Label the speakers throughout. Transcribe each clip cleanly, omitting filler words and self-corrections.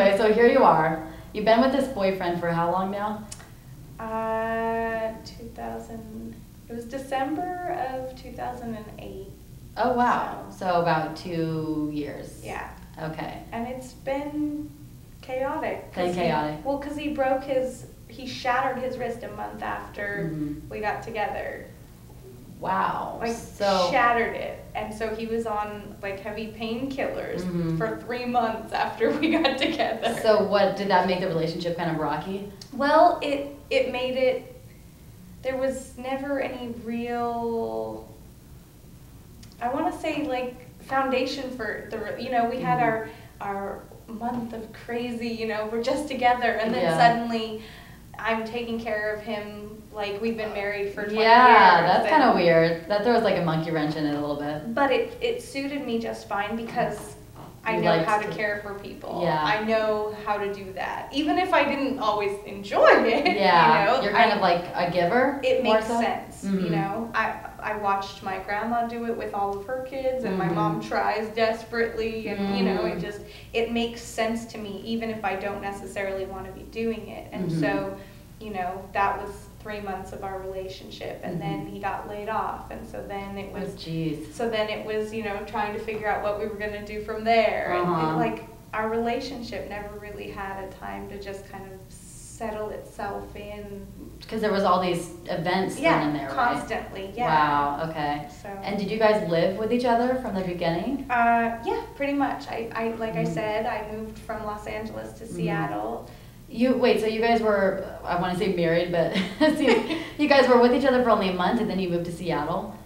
Speaker 1: anyway, so here you are. You've been with this boyfriend for how long now?
Speaker 2: 2000. It was December of 2008.
Speaker 1: Oh, wow. So about 2 years.
Speaker 2: Yeah.
Speaker 1: Okay.
Speaker 2: And it's been chaotic.
Speaker 1: Chaotic.
Speaker 2: Well, because he shattered his wrist a month after we got together.
Speaker 1: Wow.
Speaker 2: Like, shattered it. And so he was on, like, heavy painkillers for 3 months after we got together.
Speaker 1: So what, did that make the relationship kind of rocky?
Speaker 2: Well, it made it, there was never any real, I want to say, like, foundation for the, we had our month of crazy, we're just together, and then suddenly I'm taking care of him like we've been married for 20 years.
Speaker 1: Yeah, that's kind of weird. That throws like a monkey wrench in it a little bit.
Speaker 2: But it suited me just fine because I know how to care for people.
Speaker 1: Yeah.
Speaker 2: I know how to do that. Even if I didn't always enjoy it,
Speaker 1: yeah. You're kind of like a giver.
Speaker 2: It makes sense, I watched my grandma do it with all of her kids, and my mom tries desperately, and it makes sense to me, even if I don't necessarily want to be doing it. And so, that was 3 months of our relationship, and then he got laid off, and so then it was trying to figure out what we were going to do from there, and like our relationship never really had a time to just kind of settle itself in,
Speaker 1: because there was all these events thrown in there,
Speaker 2: constantly,
Speaker 1: right? Wow. Okay.
Speaker 2: So,
Speaker 1: and did you guys live with each other from the beginning?
Speaker 2: Yeah, pretty much. I like I said, I moved from Los Angeles to Seattle.
Speaker 1: So you guys were, I want to say married, but you guys were with each other for only a month, and then you moved to Seattle?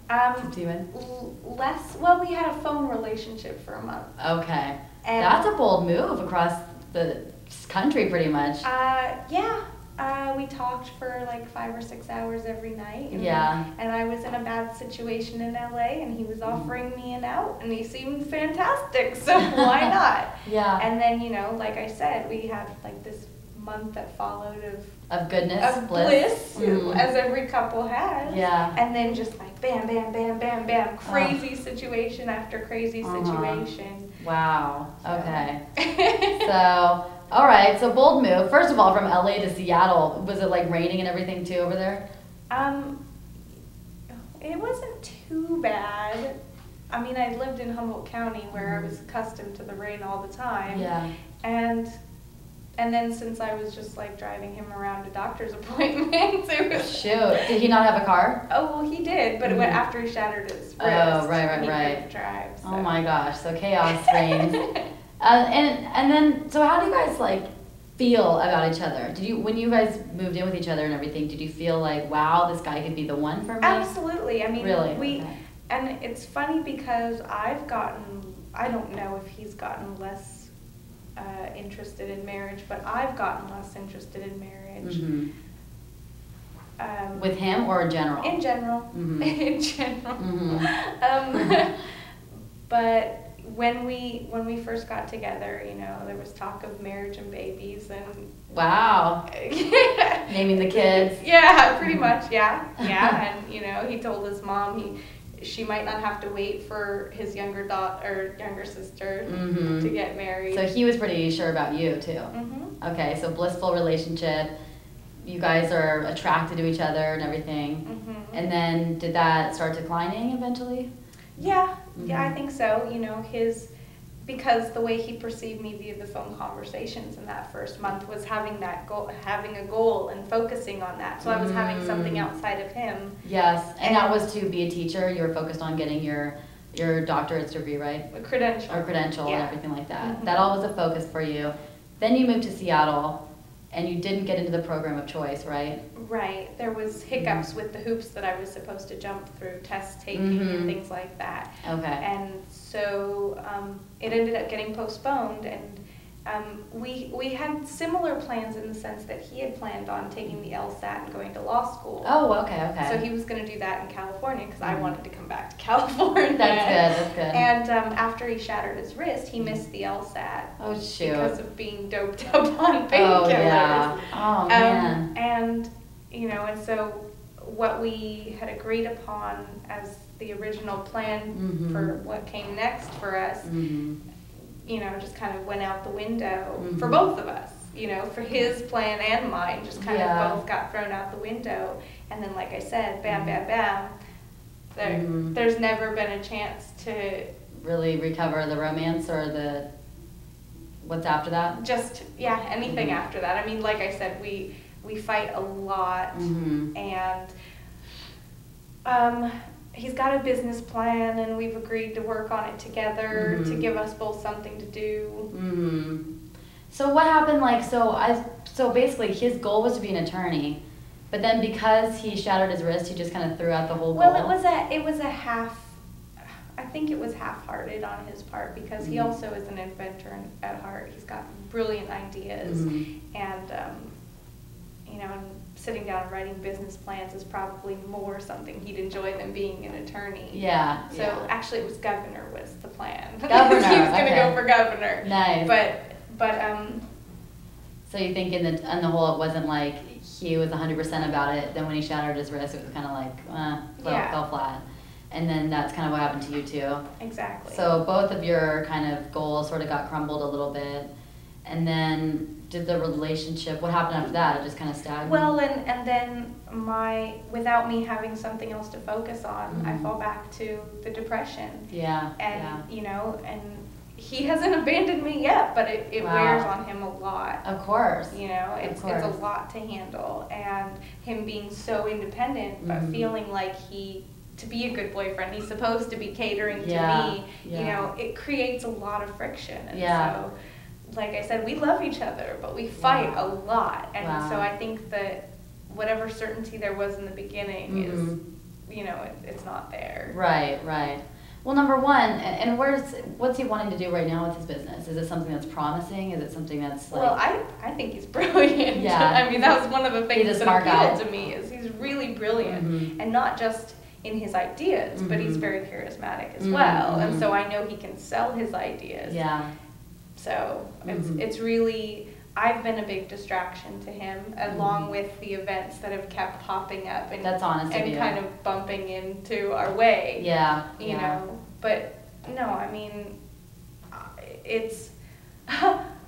Speaker 2: Well, we had a phone relationship for a month.
Speaker 1: Okay. And that's a bold move across the country, pretty much.
Speaker 2: We talked for like 5 or 6 hours every night. And I was in a bad situation in LA, and he was offering me an out, and he seemed fantastic, so why not?
Speaker 1: Yeah.
Speaker 2: And then, like I said, we had like this month that followed
Speaker 1: of goodness,
Speaker 2: of bliss, as every couple has.
Speaker 1: Yeah.
Speaker 2: And then just like bam, bam, bam, bam, bam, crazy situation after crazy situation.
Speaker 1: Wow. Okay. So, all right. So bold move. First of all, from LA to Seattle, was it like raining and everything too over there?
Speaker 2: It wasn't too bad. I mean, I lived in Humboldt County where I was accustomed to the rain all the time.
Speaker 1: Yeah.
Speaker 2: And then since I was just like driving him around to doctor's appointments, it was...
Speaker 1: Shoot. Did he not have a car?
Speaker 2: Oh, well, he did, but it went after he shattered his wrist.
Speaker 1: Oh, right.
Speaker 2: He couldn't drive. So.
Speaker 1: Oh my gosh, so chaos reigns. And then, so how do you guys like feel about each other? When you guys moved in with each other and everything, did you feel like, wow, this guy could be the one for me?
Speaker 2: Absolutely. I mean,
Speaker 1: really?
Speaker 2: And it's funny because I don't know if he's gotten less interested in marriage, but I've gotten less interested in marriage.
Speaker 1: With him or in general?
Speaker 2: In general. In general. But when we first got together, there was talk of marriage and babies, and
Speaker 1: wow. Naming the kids.
Speaker 2: Yeah, pretty much. Yeah. And he told his mom she might not have to wait for his younger sister to get married.
Speaker 1: So he was pretty sure about you too. Okay, so blissful relationship. You guys are attracted to each other and everything. And then did that start declining eventually?
Speaker 2: Yeah, I think so. Because the way he perceived me via the phone conversations in that first month was having a goal and focusing on that. So I was having something outside of him.
Speaker 1: Yes, and that was to be a teacher. You were focused on getting your doctorate's degree, right?
Speaker 2: A credential.
Speaker 1: Or credential and everything like that. That all was a focus for you. Then you moved to Seattle, and you didn't get into the program of choice, right?
Speaker 2: Right. There was hiccups with the hoops that I was supposed to jump through, test taking and things like that.
Speaker 1: Okay.
Speaker 2: And so it ended up getting postponed, and we had similar plans in the sense that he had planned on taking the LSAT and going to law school.
Speaker 1: Oh, okay.
Speaker 2: So he was going to do that in California because I wanted to come back to California.
Speaker 1: That's good.
Speaker 2: And after he shattered his wrist, he missed the LSAT.
Speaker 1: Oh, shoot.
Speaker 2: Because of being doped up on painkillers.
Speaker 1: Oh, yeah. Oh, man.
Speaker 2: And so what we had agreed upon as the original plan for what came next for us, you know, just kind of went out the window for both of us. You know, for his plan and mine, just kind of both got thrown out the window. And then, like I said, bam, bam, bam. There's never been a chance to
Speaker 1: really recover the romance or what's after that?
Speaker 2: Just, anything after that. I mean, like I said, we fight a lot, and he's got a business plan, and we've agreed to work on it together to give us both something to do.
Speaker 1: So what happened, like, so basically his goal was to be an attorney, but then because he shattered his wrist, he just kind of threw out the whole goal?
Speaker 2: Well, it was a half, I think it was half-hearted on his part, because he also is an inventor at heart. He's got brilliant ideas, and, you know, sitting down and writing business plans is probably more something he'd enjoy than being an attorney.
Speaker 1: Yeah.
Speaker 2: So actually it was governor was the plan.
Speaker 1: Governor,
Speaker 2: he was going to go for governor.
Speaker 1: Nice.
Speaker 2: But
Speaker 1: so you think on the whole it wasn't like he was 100% about it, then when he shattered his wrist it was kind of like fell flat, and then that's kind of what happened to you too?
Speaker 2: Exactly.
Speaker 1: So both of your kind of goals sort of got crumbled a little bit, and then did the relationship, what happened after that? It just kind of stagnated?
Speaker 2: Well, and then without me having something else to focus on, I fall back to the depression. And you know, and he hasn't abandoned me yet, but it wears on him a lot.
Speaker 1: Of course.
Speaker 2: You know, it's a lot to handle, and him being so independent, but feeling like to be a good boyfriend, he's supposed to be catering to me. You know, it creates a lot of friction. And so, like I said, we love each other, but we fight a lot. And so I think that whatever certainty there was in the beginning is, you know, it's not there.
Speaker 1: Right. Well, number one, and what's he wanting to do right now with his business? Is it something that's promising? Is it something that's like...
Speaker 2: Well, I think he's brilliant.
Speaker 1: Yeah.
Speaker 2: I mean, that was one of the things that appealed to me, is he's really brilliant. And not just in his ideas, but he's very charismatic as well. And so I know he can sell his ideas.
Speaker 1: Yeah.
Speaker 2: So it's really... I've been a big distraction to him, along with the events that have kept popping up and
Speaker 1: that's honest
Speaker 2: and kind of bumping into our way.
Speaker 1: Yeah.
Speaker 2: You know, but no, I mean, it's.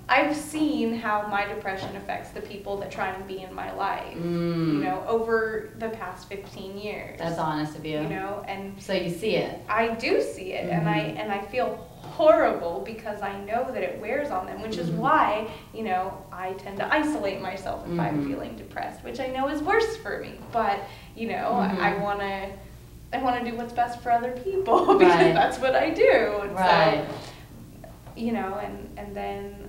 Speaker 2: I've seen how my depression affects the people that try and be in my life. You know, over the past 15 years.
Speaker 1: That's honest of you.
Speaker 2: You know, and
Speaker 1: so you see it.
Speaker 2: I do see it, and I feel horrible because I know that it wears on them, which is why, you know, I tend to isolate myself if I'm feeling depressed, which I know is worse for me. But, you know, I want to do what's best for other people because that's what I do. And so, you know, and then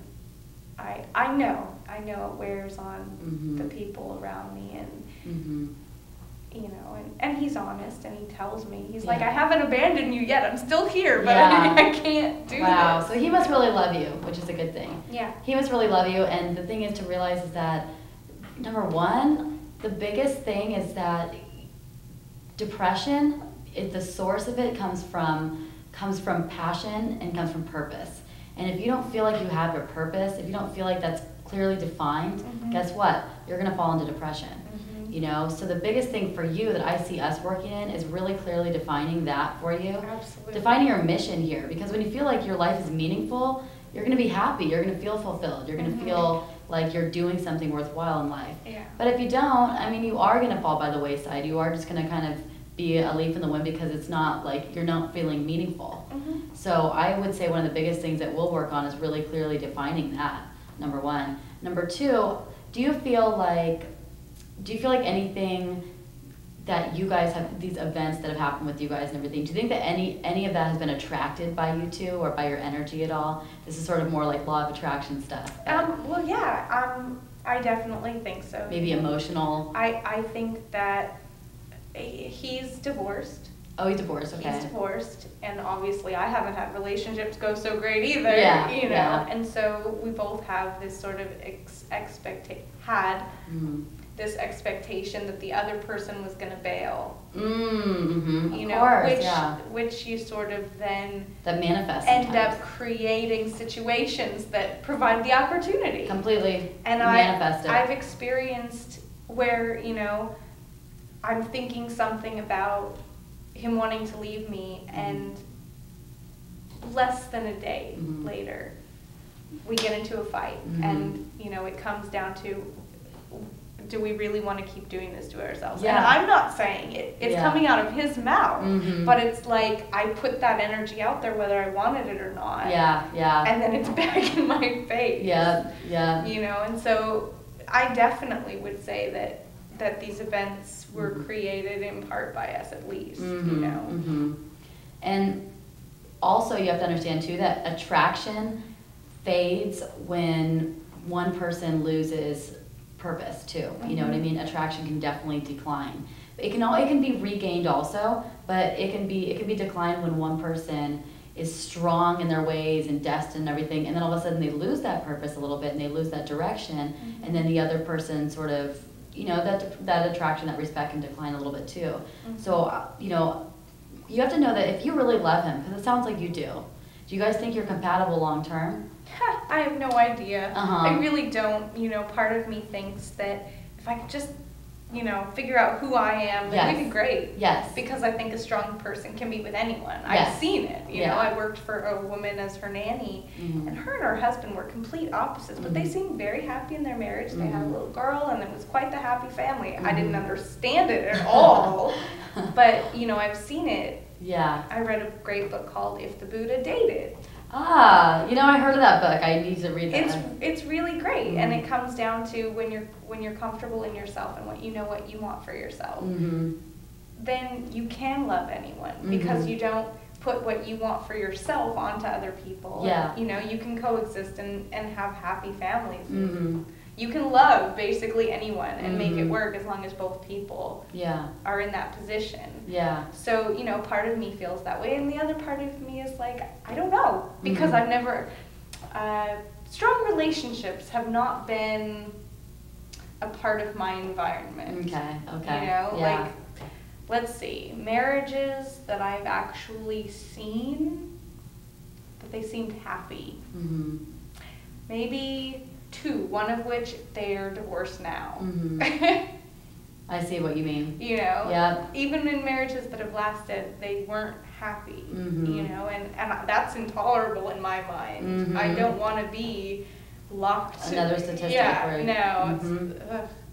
Speaker 2: I know it wears on the people around me, and you know, and he's honest, and he tells me, he's like, I haven't abandoned you yet, I'm still here, but I can't do this.
Speaker 1: So he must really love you, which is a good thing.
Speaker 2: Yeah.
Speaker 1: He must really love you, and the thing is to realize is that, number one, the biggest thing is that depression, the source of it comes from passion and comes from purpose. And if you don't feel like you have your purpose, if you don't feel like that's clearly defined, guess what? You're going to fall into depression. You know, so the biggest thing for you that I see us working in is really clearly defining that for you.
Speaker 2: Absolutely.
Speaker 1: Defining your mission here, because when you feel like your life is meaningful, you're going to be happy, you're going to feel fulfilled, you're going to feel like you're doing something worthwhile in life.
Speaker 2: Yeah.
Speaker 1: But if you don't, I mean, you are going to fall by the wayside. You are just going to kind of be a leaf in the wind because it's not like you're not feeling meaningful. So I would say one of the biggest things that we'll work on is really clearly defining that, number one. Number two, do you feel like anything that you guys have, these events that have happened with you guys and everything, do you think that any of that has been attracted by you two or by your energy at all? This is sort of more like law of attraction stuff.
Speaker 2: Well, yeah, I definitely think so.
Speaker 1: Maybe emotional?
Speaker 2: I think that he's divorced.
Speaker 1: Oh, he's divorced, okay.
Speaker 2: He's divorced, and obviously I haven't had relationships go so great either, you know, and so we both have this sort of this expectation that the other person was going to bail. You know, which you sort of then
Speaker 1: that manifests
Speaker 2: end up creating situations that provide the opportunity.
Speaker 1: Completely.
Speaker 2: And
Speaker 1: manifest
Speaker 2: I've experienced where, you know, I'm thinking something about him wanting to leave me, and less than a day later, we get into a fight, and you know, it comes down to, do we really want to keep doing this to ourselves? And I'm not saying it. It's coming out of his mouth, but it's like I put that energy out there whether I wanted it or not. And then it's back in my face. You know, and so I definitely would say that these events were created in part by us, at least, you know.
Speaker 1: And also you have to understand too that attraction fades when one person loses purpose too. You know what I mean? Attraction can definitely decline. It can be regained also, but it can be declined when one person is strong in their ways and destined and everything, and then all of a sudden they lose that purpose a little bit and they lose that direction, and then the other person sort of, you know, that attraction, that respect can decline a little bit too. So, you know, you have to know that if you really love him, because it sounds like you do you guys think you're compatible long term?
Speaker 2: I have no idea. I really don't. You know, part of me thinks that if I could just, you know, figure out who I am, then we'd be great. Because I think a strong person can be with anyone. I've seen it. You know, I worked for a woman as her nanny, and her husband were complete opposites, but they seemed very happy in their marriage. They had a little girl, and it was quite the happy family. I didn't understand it at all, but, you know, I've seen it. I read a great book called If the Buddha Dated.
Speaker 1: You know, I heard of that book. I need to read that.
Speaker 2: It's really great, and it comes down to when you're comfortable in yourself and what you want for yourself, then you can love anyone because you don't put what you want for yourself onto other people. And, you know, you can coexist and have happy families. You can love basically anyone and make it work as long as both people are in that position. So, you know, part of me feels that way, and the other part of me is like, I don't know, because I've never, strong relationships have not been a part of my environment.
Speaker 1: Okay.
Speaker 2: You know, like, let's see, marriages that I've actually seen, that they seemed happy. Maybe 2, one of which they're divorced now.
Speaker 1: I see what you mean.
Speaker 2: You know, even in marriages that have lasted, they weren't happy. You know, and that's intolerable in my mind. I don't want to be locked.
Speaker 1: Another statistic.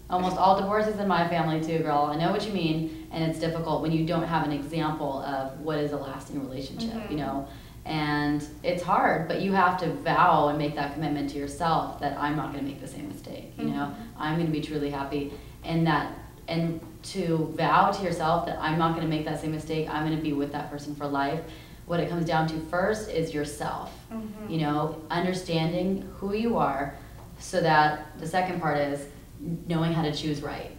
Speaker 1: Almost all divorces in my family too, girl. I know what you mean, and it's difficult when you don't have an example of what is a lasting relationship. You know. And it's hard, but you have to vow and make that commitment to yourself that I'm not going to make the same mistake. You know, I'm going to be truly happy, and to vow to yourself that I'm not going to make that same mistake. I'm going to be with that person for life. What it comes down to first is yourself. You know, understanding who you are, so that the second part is knowing how to choose right.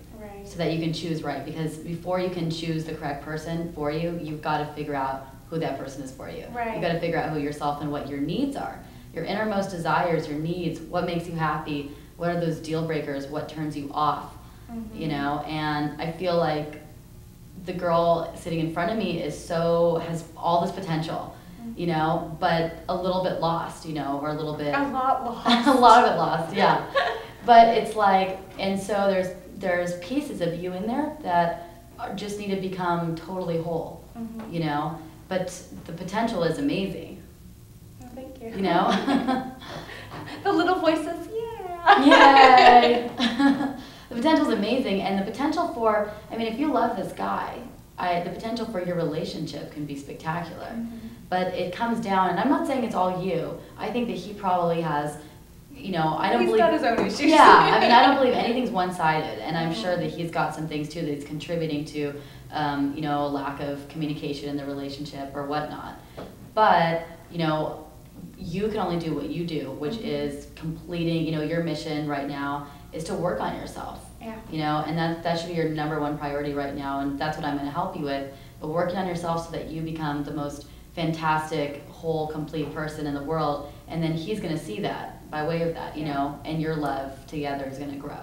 Speaker 1: So that you can choose right, because before you can choose the correct person for you, you've got to figure out who that person is for you. You've got to figure out who yourself and what your needs are. Your innermost desires, your needs, what makes you happy, what are those deal breakers, what turns you off, you know? And I feel like the girl sitting in front of me has all this potential, you know, but a little bit lost, you know, or a little bit...
Speaker 2: A lot lost.
Speaker 1: A lot of it lost, But it's like, and so there's pieces of you in there that just need to become totally whole, you know? But the potential is amazing.
Speaker 2: Oh, thank you.
Speaker 1: You know?
Speaker 2: The little voice says, yeah.
Speaker 1: Yay! The potential is amazing. And the potential for, I mean, if you love this guy, the potential for your relationship can be spectacular. But it comes down, and I'm not saying it's all you. I think that he probably has, you know, I don't believe...
Speaker 2: He's got his own issues.
Speaker 1: I mean, I don't believe anything's one-sided. And I'm sure that he's got some things, too, that he's contributing to, you know, a lack of communication in the relationship or whatnot. But, you know, you can only do what you do, which is completing, you know, your mission right now is to work on yourself. You know, and that should be your #1 priority right now, and that's what I'm going to help you with. But working on yourself so that you become the most fantastic, whole, complete person in the world, and then he's going to see that by way of that, you know, and your love together is going to grow.